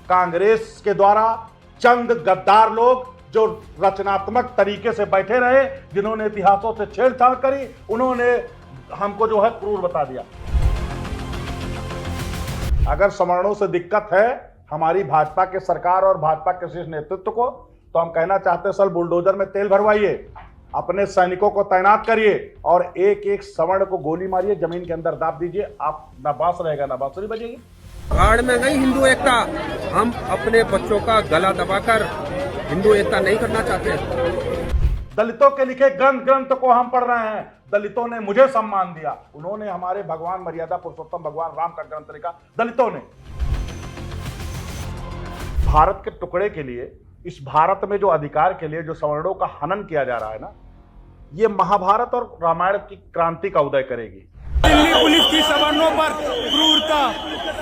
कांग्रेस के द्वारा चंद गद्दार लोग जो रचनात्मक तरीके से बैठे रहे, जिन्होंने इतिहासों से छेड़छाड़ करी, उन्होंने हमको जो है क्रूर बता दिया। अगर सवर्णों से दिक्कत है हमारी भाजपा के सरकार और भाजपा के शीर्ष नेतृत्व को, तो हम कहना चाहते हैं सर बुलडोजर में तेल भरवाइए, अपने सैनिकों को तैनात करिए और एक एक सवर्ण को गोली मारिए, जमीन के अंदर दाब दीजिए। आप ना बांस रहेगा ना बांसुरी बजेगी। भाड़ में गई हिंदू एकता। हम अपने बच्चों का गला दबाकर हिंदू एकता नहीं करना चाहते। दलितों के लिखे ग्रंथ को हम पढ़ रहे हैं। दलितों ने मुझे सम्मान दिया, उन्होंने हमारे भगवान मर्यादा पुरुषोत्तम भगवान राम का ग्रंथ लिखा। दलितों ने भारत के टुकड़े के लिए, इस भारत में जो अधिकार के लिए जो सवर्णों का हनन किया जा रहा है ना, ये महाभारत और रामायण की क्रांति का उदय करेगी। दिल्ली पुलिस की सवर्णों पर क्रूरता,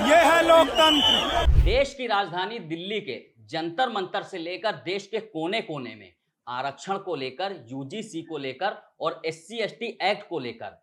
यह है लोकतंत्र। देश की राजधानी दिल्ली के जंतर मंतर से लेकर देश के कोने कोने में आरक्षण को लेकर, यूजीसी को लेकर और SC ST एक्ट को लेकर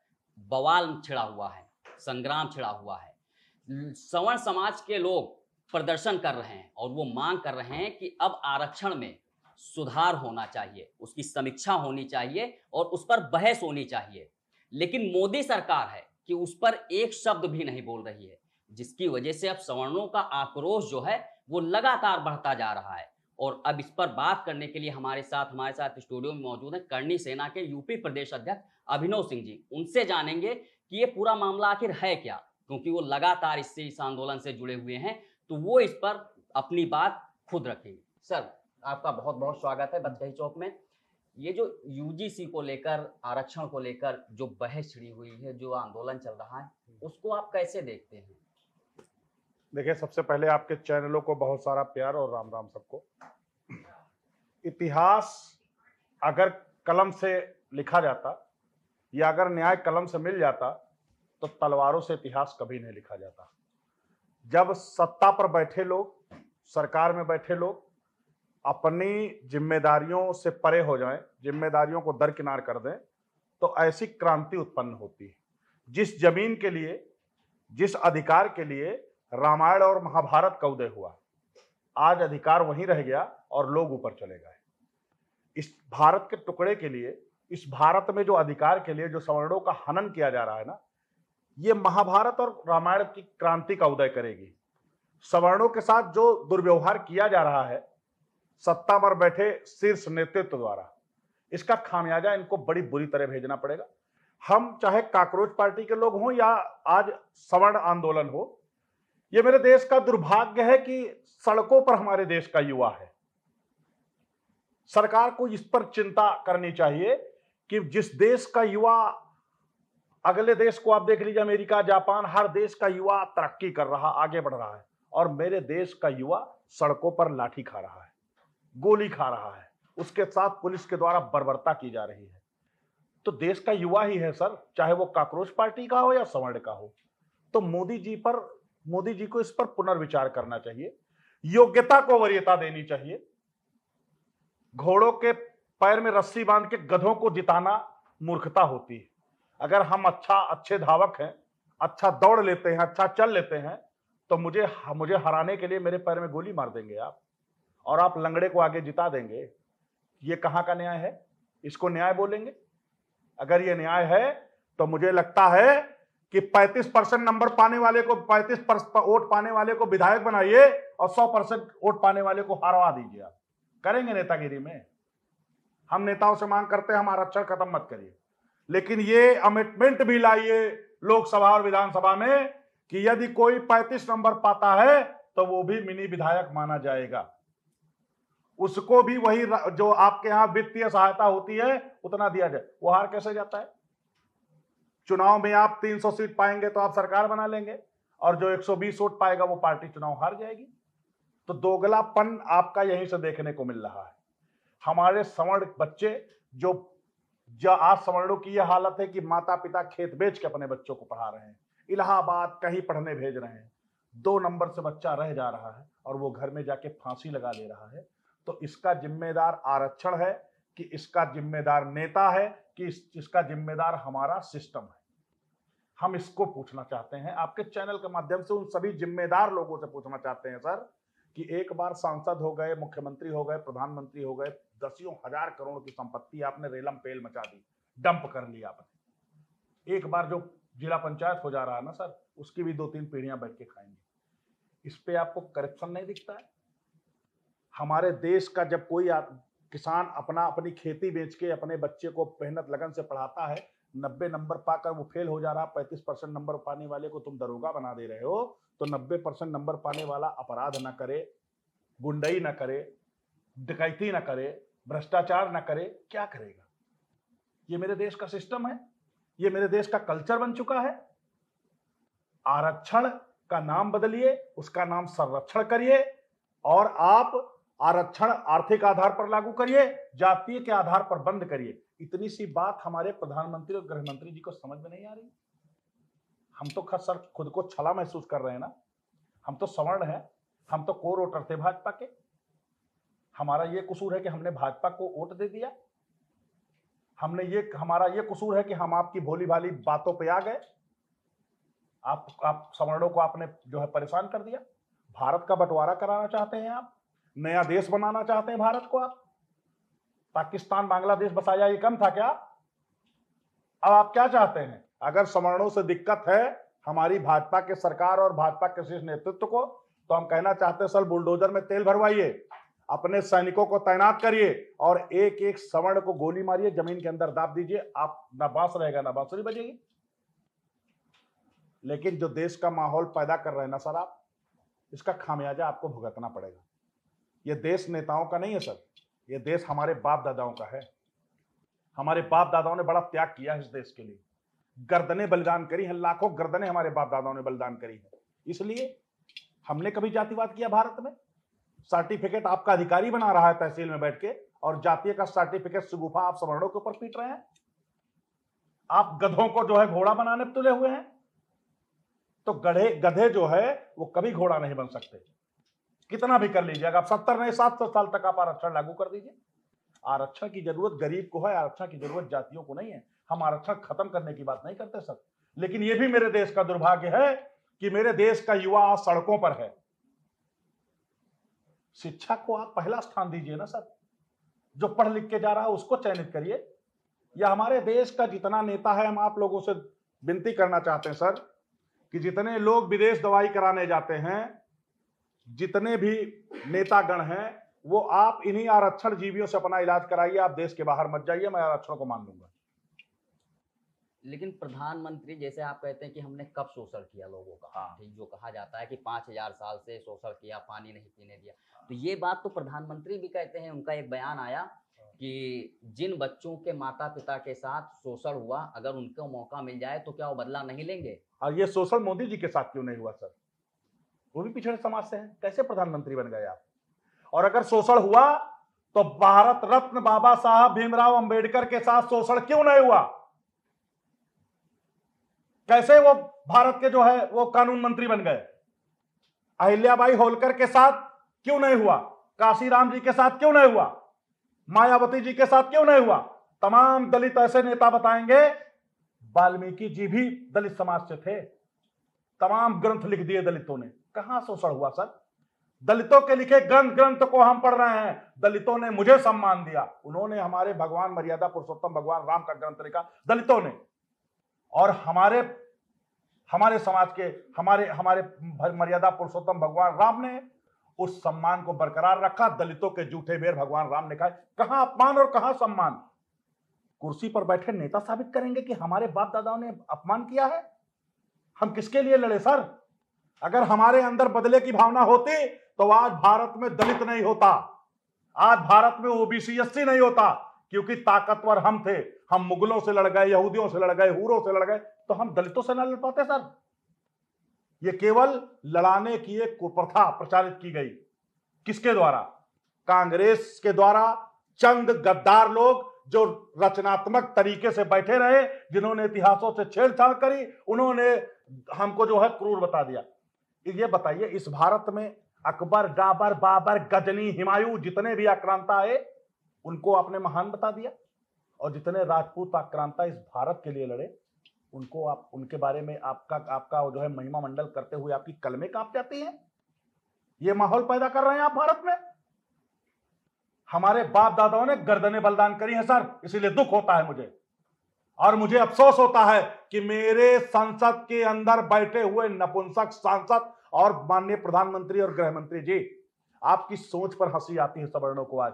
बवाल छिड़ा हुआ है, संग्राम छिड़ा हुआ है। सवर्ण समाज के लोग प्रदर्शन कर रहे हैं और वो मांग कर रहे हैं कि अब आरक्षण में सुधार होना चाहिए, उसकी समीक्षा होनी चाहिए और उस पर बहस होनी चाहिए। लेकिन मोदी सरकार है कि उस पर एक शब्द भी नहीं बोल रही है, जिसकी वजह से अब सवर्णों का आक्रोश जो है वो लगातार बढ़ता जा रहा है। और अब इस पर बात करने के लिए हमारे साथ स्टूडियो में मौजूद है करणी सेना के यूपी प्रदेश अध्यक्ष अभिनव सिंह जी। उनसे जानेंगे कि ये पूरा मामला आखिर है क्या, क्योंकि वो लगातार इस आंदोलन से जुड़े हुए हैं, तो वो इस पर अपनी बात खुद रखेंगे। सर, आपका बहुत बहुत स्वागत है बत्तही चौक में। ये जो यूजीसी को लेकर, आरक्षण को लेकर जो बहस छिड़ी हुई है, जो आंदोलन चल रहा है, उसको आप कैसे देखते हैं? देखिए, सबसे पहले आपके चैनलों को बहुत सारा प्यार और राम राम सबको। इतिहास अगर कलम से लिखा जाता या अगर न्याय कलम से मिल जाता तो तलवारों से इतिहास कभी नहीं लिखा जाता। जब सत्ता पर बैठे लोग, सरकार में बैठे लोग अपनी जिम्मेदारियों से परे हो जाएं, जिम्मेदारियों को दरकिनार कर दें, तो ऐसी क्रांति उत्पन्न होती है। जिस जमीन के लिए, जिस अधिकार के लिए रामायण और महाभारत का उदय हुआ, आज अधिकार वहीं रह गया और लोग ऊपर चले गए। इस भारत के टुकड़े के लिए, इस भारत में जो अधिकार के लिए जो सवर्णों का हनन किया जा रहा है ना, ये महाभारत और रामायण की क्रांति का उदय करेगी। सवर्णों के साथ जो दुर्व्यवहार किया जा रहा है सत्ता पर बैठे शीर्ष नेतृत्व द्वारा, इसका खामियाजा इनको बड़ी बुरी तरह भेजना पड़ेगा। हम चाहे काकरोच पार्टी के लोग हों या आज सवर्ण आंदोलन हो, ये मेरे देश का दुर्भाग्य है कि सड़कों पर हमारे देश का युवा है। सरकार को इस पर चिंता करनी चाहिए कि जिस देश का युवा, अगले देश को आप देख लीजिए, अमेरिका, जापान, हर देश का युवा तरक्की कर रहा, आगे बढ़ रहा है, और मेरे देश का युवा सड़कों पर लाठी खा रहा है, गोली खा रहा है, उसके साथ पुलिस के द्वारा बर्बरता की जा रही है। तो देश का युवा ही है सर, चाहे वो काकरोच पार्टी का हो या सवर्ण का हो। तो मोदी जी को इस पर पुनर्विचार करना चाहिए, योग्यता को वरीयता देनी चाहिए। घोड़ों के पैर में रस्सी बांध के गधों को जिताना मूर्खता होती है। अगर हम अच्छे धावक हैं, अच्छा दौड़ लेते हैं, अच्छा चल लेते हैं, तो मुझे हराने के लिए मेरे पैर में गोली मार देंगे आप, और आप लंगड़े को आगे जिता देंगे। ये कहां का न्याय है? इसको न्याय बोलेंगे? अगर ये न्याय है तो मुझे लगता है कि 35% नंबर पाने वाले को, 35% वोट पाने वाले को विधायक बनाइए और 100% वोट पाने वाले को हरवा दीजिए। आप करेंगे नेतागिरी में? हम नेताओं से मांग करते हैं हम आरक्षण खत्म मत करिए, लेकिन ये अमेंडमेंट भी लाइए लोकसभा और विधानसभा में कि यदि कोई 35 नंबर पाता है तो वो भी मिनी विधायक माना जाएगा, उसको भी वही जो आपके यहां वित्तीय सहायता होती है उतना दिया जाए। वो हार कैसे जाता है? चुनाव में आप 300 सीट पाएंगे तो आप सरकार बना लेंगे, और जो 120 वोट पाएगा वो पार्टी चुनाव हार जाएगी। तो दोगलापन आपका यहीं से देखने को मिल रहा है। हमारे सवर्ण बच्चे जो आज सवर्णों की यह हालत है कि माता पिता खेत बेच के अपने बच्चों को पढ़ा रहे हैं, इलाहाबाद कहीं पढ़ने भेज रहे हैं, 2 नंबर से बच्चा रह जा रहा है और वो घर में जाके फांसी लगा ले रहा है। तो इसका जिम्मेदार आरक्षण है कि इसका जिम्मेदार नेता है कि इसका जिम्मेदार हमारा सिस्टम है? हम इसको पूछना चाहते हैं, आपके चैनल के माध्यम से उन सभी जिम्मेदार लोगों से पूछना चाहते हैं सर कि एक बार सांसद हो गए, मुख्यमंत्री हो गए, प्रधानमंत्री हो गए, दसियों हजार करोड़ की संपत्ति आपने रेलम पेल मचा दी, डंप कर लिया आपने। एक बार जो जिला पंचायत हो जा रहा है ना सर, उसकी भी 2-3 पीढ़ियां बैठ के खाएंगे। इस पे आपको करप्शन नहीं दिखता है? हमारे देश का जब कोई किसान अपनी खेती बेच के अपने बच्चे को मेहनत लगन से पढ़ाता है, 90 नंबर पाकर वो फेल हो जा रहा, 35% नंबर पाने वाले को तुम दरोगा बना दे रहे हो, तो 90% नंबर पाने वाला अपराध ना करे, गुंडई ना करे, डकैती ना करे, भ्रष्टाचार ना करे, क्या करेगा? ये मेरे देश का सिस्टम है, ये मेरे देश का कल्चर बन चुका है। आरक्षण का नाम बदलिए, उसका नाम संरक्षण करिए, और आप आरक्षण आर्थिक आधार पर लागू करिए, जातीय के आधार पर बंद करिए। इतनी सी बात हमारे प्रधानमंत्री और गृह मंत्री जी को समझ में नहीं आ रही। हम तो सर खुद को छला महसूस कर रहे हैं ना, हम तो सवर्ण हैं, हम तो कोर वोटर थे भाजपा के। हमारा ये कसूर है कि हमने भाजपा को वोट दे दिया, हमारा ये कसूर है कि हम आपकी भोली भाली बातों पे आ गए, आप सवर्णों को आपने जो है परेशान कर दिया। भारत का बंटवारा कराना चाहते हैं आप, नया देश बनाना चाहते हैं भारत को आप। पाकिस्तान बांग्लादेश बसाया ये कम था क्या? अब आप क्या चाहते हैं? अगर सवर्णों से दिक्कत है हमारी भाजपा के सरकार और भाजपा के शीर्ष नेतृत्व को, तो हम कहना चाहते हैं सर बुलडोजर में तेल भरवाइए, अपने सैनिकों को तैनात करिए और एक एक सवर्ण को गोली मारिए, जमीन के अंदर दाब दीजिए। आप ना बांस रहेगा ना बांसुरी बजेगी। लेकिन जो देश का माहौल पैदा कर रहे हैं ना सर आप, इसका खामियाजा आपको भुगतना पड़ेगा। यह देश नेताओं का नहीं है सर, यह देश हमारे बाप दादाओं का है। हमारे बाप दादाओं ने बड़ा त्याग किया है इस देश के लिए, गर्दनें बलिदान करी हैं, लाखों गर्दनें हमारे बाप दादाओं ने बलिदान करी है। इसलिए हमने कभी जातिवाद किया भारत में? सर्टिफिकेट आपका अधिकारी बना रहा है तहसील में बैठ के, और जातीय का सर्टिफिकेट सुगुफा आप सवर्णों के ऊपर पीट रहे हैं। आप गधों को जो है घोड़ा बनाने तुले हुए हैं। तो गधे जो है वो कभी घोड़ा नहीं बन सकते, कितना भी कर लीजिएगा आप। 70 नहीं 700 साल तक आप आरक्षण लागू कर दीजिए। आरक्षण की जरूरत गरीब को है, आरक्षण की जरूरत जातियों को नहीं है। हम आरक्षण खत्म करने की बात नहीं करते सर, लेकिन यह भी मेरे देश का दुर्भाग्य है कि मेरे देश का युवा आज सड़कों पर है। शिक्षा को आप पहला स्थान दीजिए ना सर, जो पढ़ लिख के जा रहा है उसको चयनित करिए। या हमारे देश का जितना नेता है, हम आप लोगों से विनती करना चाहते हैं सर कि जितने लोग विदेश दवाई कराने जाते हैं, जितने भी नेतागण हैं, वो आप इन्हीं आरक्षण जीवियों से अपना इलाज कराइए। आप देश के बाहर मत जाइए, मैं आरक्षण को मान लूंगा। लेकिन प्रधानमंत्री, जैसे आप कहते हैं कि हमने कब शोषण किया लोगों का, हाँ। ठीक, जो कहा जाता है कि 5000 साल से शोषण किया, पानी नहीं पीने दिया, तो ये बात तो प्रधानमंत्री भी कहते हैं। उनका एक बयान आया कि जिन बच्चों के माता पिता के साथ शोषण हुआ, अगर उनको मौका मिल जाए तो क्या वो बदला नहीं लेंगे? और ये शोषण मोदी जी के साथ क्यों नहीं हुआ सर? वो भी पिछड़े समाज से हैं, कैसे प्रधानमंत्री बन गए आप? और अगर शोषण हुआ तो भारत रत्न बाबा साहब भीमराव अंबेडकर के साथ शोषण क्यों नहीं हुआ? कैसे वो भारत के जो है वो कानून मंत्री बन गए? अहिल्याबाई होलकर के साथ क्यों नहीं हुआ? काशीराम जी के साथ क्यों नहीं हुआ? मायावती जी के साथ क्यों नहीं हुआ? तमाम दलित ऐसे नेता बताएंगे, वाल्मीकि जी भी दलित समाज से थे, तमाम ग्रंथ लिख दिए दलितों ने। कहां शोषण हुआ सर? दलितों के लिखे ग्रंथ को हम पढ़ रहे हैं। दलितों ने मुझे सम्मान दिया, उन्होंने हमारे भगवान मर्यादा पुरुषोत्तम भगवान राम का ग्रंथ लिखा दलितों ने, और हमारे समाज के हमारे मर्यादा पुरुषोत्तम भगवान राम ने उस सम्मान को बरकरार रखा। दलितों के जूठे बेर भगवान राम ने खाए। कहां अपमान और कहां सम्मान? कुर्सी पर बैठे नेता साबित करेंगे कि हमारे बाप दादाओं ने अपमान किया है। हम किसके लिए लड़े सर? अगर हमारे अंदर बदले की भावना होती तो आज भारत में दलित नहीं होता, आज भारत में ओबीसी एससी नहीं होता, क्योंकि ताकतवर हम थे। हम मुगलों से लड़ गए, यहूदियों से लड़ गए, हूरों से लड़ गए, तो हम दलितों से न लड़ पाते सर। यह केवल लड़ाने की एक कुप्रथा प्रचारित की गई। किसके द्वारा? कांग्रेस के द्वारा। चंद गद्दार लोग जो रचनात्मक तरीके से बैठे रहे, जिन्होंने इतिहासों से छेड़छाड़ करी, उन्होंने हमको जो है क्रूर बता दिया। ये बताइए, इस भारत में अकबर, जाबर, बाबर, गजनी, हुमायूं, जितने भी आक्रांता आए उनको आपने महान बता दिया, और जितने राजपूत आक्रांता इस भारत के लिए लड़े उनको आप, उनके बारे में आपका जो है महिमा मंडल करते हुए आपकी कलमें कांप जाती हैं। ये माहौल पैदा कर रहे हैं आप भारत में। हमारे बाप दादाओं ने गर्दनें बलिदान करी है सर, इसीलिए दुख होता है मुझे, और मुझे अफसोस होता है कि मेरे संसद के अंदर बैठे हुए नपुंसक सांसद और माननीय प्रधानमंत्री और गृह मंत्री जी, आपकी सोच पर हंसी आती है सवर्णों को आज,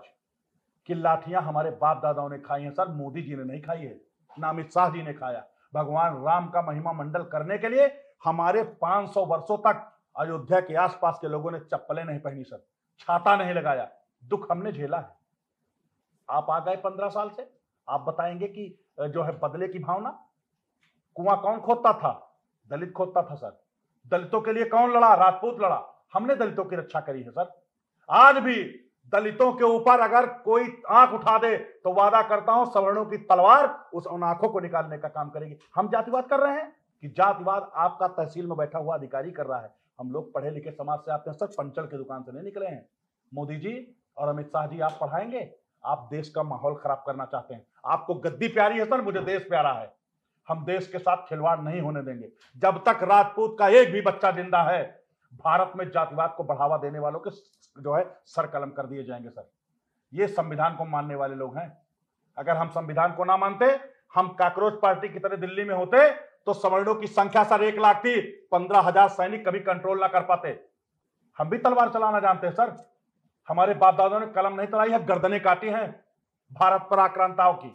कि लाठियां हमारे बाप दादाओं ने खाई हैं सर, मोदी जी ने नहीं खाई है, ना अमित शाह जी ने खाया। भगवान राम का महिमा मंडल करने के लिए हमारे 500 वर्षों तक अयोध्या के आसपास के लोगों ने चप्पलें नहीं पहनी सर, छाता नहीं लगाया, दुख हमने झेला है। आप आ गए 15 साल से, आप बताएंगे कि जो है बदले की भावना। कुआं कौन खोदता था? दलित खोदता था सर। दलितों के लिए कौन लड़ा? राजपूत लड़ा। हमने दलितों की रक्षा करी है सर। आज भी दलितों के ऊपर अगर कोई आंख उठा दे तो वादा करता हूं सवर्णों की तलवार उन आंखों को निकालने का काम करेगी। हम जातिवाद कर रहे हैं कि जातिवाद आपका तहसील में बैठा हुआ अधिकारी कर रहा है। हम लोग पढ़े लिखे समाज से आते हैं सर, पंचल की दुकान से नहीं निकले हैं। मोदी जी और अमित शाह जी आप पढ़ाएंगे, आप देश का माहौल खराब करना चाहते हैं। आपको गद्दी प्यारी है सर, मुझे देश प्यारा है। हम देश के साथ खिलवाड़ नहीं होने देंगे। जब तक राजपूत का एक भी बच्चा जिंदा है, भारत में जातिवाद को बढ़ावा देने वालों के जो है सर कलम कर दिए जाएंगे सर। ये संविधान को मानने वाले लोग हैं। अगर हम संविधान को ना मानते, हम काकरोच पार्टी की तरह दिल्ली में होते तो सवर्णों की संख्या सर 1 लाख थी, 15,000 सैनिक कभी कंट्रोल ना कर पाते। हम भी तलवार चलाना जानते हैं सर। हमारे बाप दादाओं ने कलम नहीं चलाई है, गर्दनें काटी हैं भारत पर आक्रांताओं की।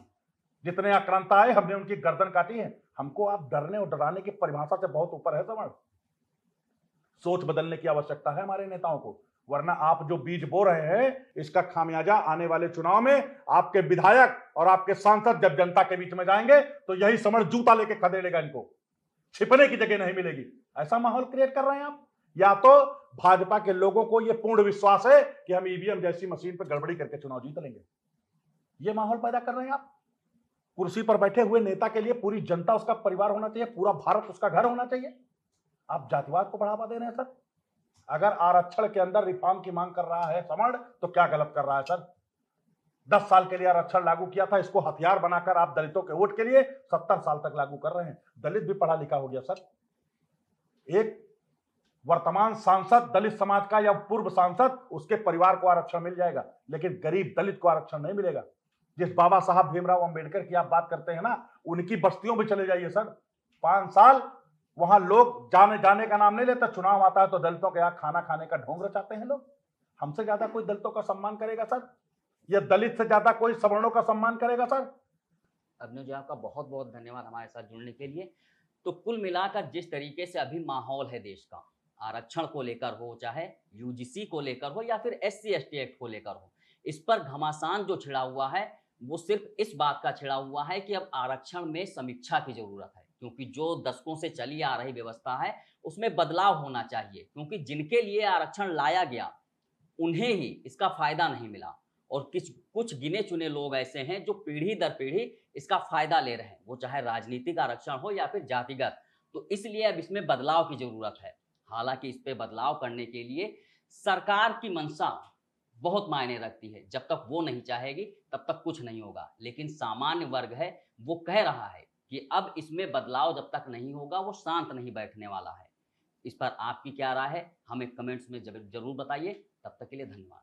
जितने आक्रांता आए हमने उनकी गर्दन काटी है। हमको आप डरने और डराने की परिभाषा से बहुत ऊपर है समझ। सोच बदलने की आवश्यकता है हमारे नेताओं को, वरना आप जो बीज बो रहे हैं इसका खामियाजा आने वाले चुनाव में आपके विधायक और आपके सांसद जब जनता के बीच में जाएंगे तो यही समझ जूता लेके खदेड़ेगा, इनको छिपने की जगह नहीं मिलेगी। ऐसा माहौल क्रिएट कर रहे हैं आप। या तो भाजपा के लोगों को यह पूर्ण विश्वास है कि हम ईवीएम जैसी मशीन पर गड़बड़ी करके चुनाव जीत लेंगे, यह माहौल पैदा कर रहे हैं आप। कुर्सी पर बैठे हुए नेता के लिए पूरी जनता उसका परिवार होना चाहिए, पूरा भारत उसका घर होना चाहिए। आप जातिवाद को बढ़ावा दे रहे हैं सर। अगर आरक्षण के अंदर रिफॉर्म की मांग कर रहा है सवर्ण तो क्या गलत कर रहा है सर। 10 साल के लिए आरक्षण लागू किया था, इसको हथियार बनाकर आप दलितों के वोट के लिए 70 साल तक लागू कर रहे हैं। दलित भी पढ़ा लिखा हो गया सर। एक वर्तमान सांसद दलित समाज का या पूर्व सांसद, उसके परिवार को आरक्षण मिल जाएगा, लेकिन गरीब दलित को आरक्षण नहीं मिलेगा। जिस बाबा साहब भीमराव अंबेडकर की आप बात करते हैं ना, उनकी बस्तियों में चले जाइए सर। 5 साल वहां लोग जाने का नाम नहीं लेता, चुनाव आता है तो दलितों के यहाँ खाना खाने का ढोंग रचाते हैं लोग। हमसे ज्यादा कोई दलितों का सम्मान करेगा सर? या दलित से ज्यादा कोई सवर्णों का सम्मान करेगा सर? अभिनव जी आपका बहुत बहुत धन्यवाद हमारे साथ जुड़ने के लिए। तो कुल मिलाकर जिस तरीके से अभी माहौल है देश का, आरक्षण को लेकर हो, चाहे यूजीसी को लेकर हो या फिर SC/ST एक्ट को लेकर हो, इस पर घमासान जो छिड़ा हुआ है वो सिर्फ इस बात का छिड़ा हुआ है कि अब आरक्षण में समीक्षा की जरूरत है, क्योंकि जो दशकों से चली आ रही व्यवस्था है उसमें बदलाव होना चाहिए। क्योंकि जिनके लिए आरक्षण लाया गया उन्हें ही इसका फायदा नहीं मिला, और कुछ गिने चुने लोग ऐसे हैं जो पीढ़ी दर पीढ़ी इसका फायदा ले रहे हैं, वो चाहे राजनीतिक आरक्षण हो या फिर जातिगत। तो इसलिए अब इसमें बदलाव की जरूरत है। हालांकि इस पे बदलाव करने के लिए सरकार की मंशा बहुत मायने रखती है। जब तक वो नहीं चाहेगी तब तक कुछ नहीं होगा। लेकिन सामान्य वर्ग है वो कह रहा है कि अब इसमें बदलाव जब तक नहीं होगा वो शांत नहीं बैठने वाला है। इस पर आपकी क्या राय है हमें कमेंट्स में जरूर बताइए। तब तक के लिए धन्यवाद।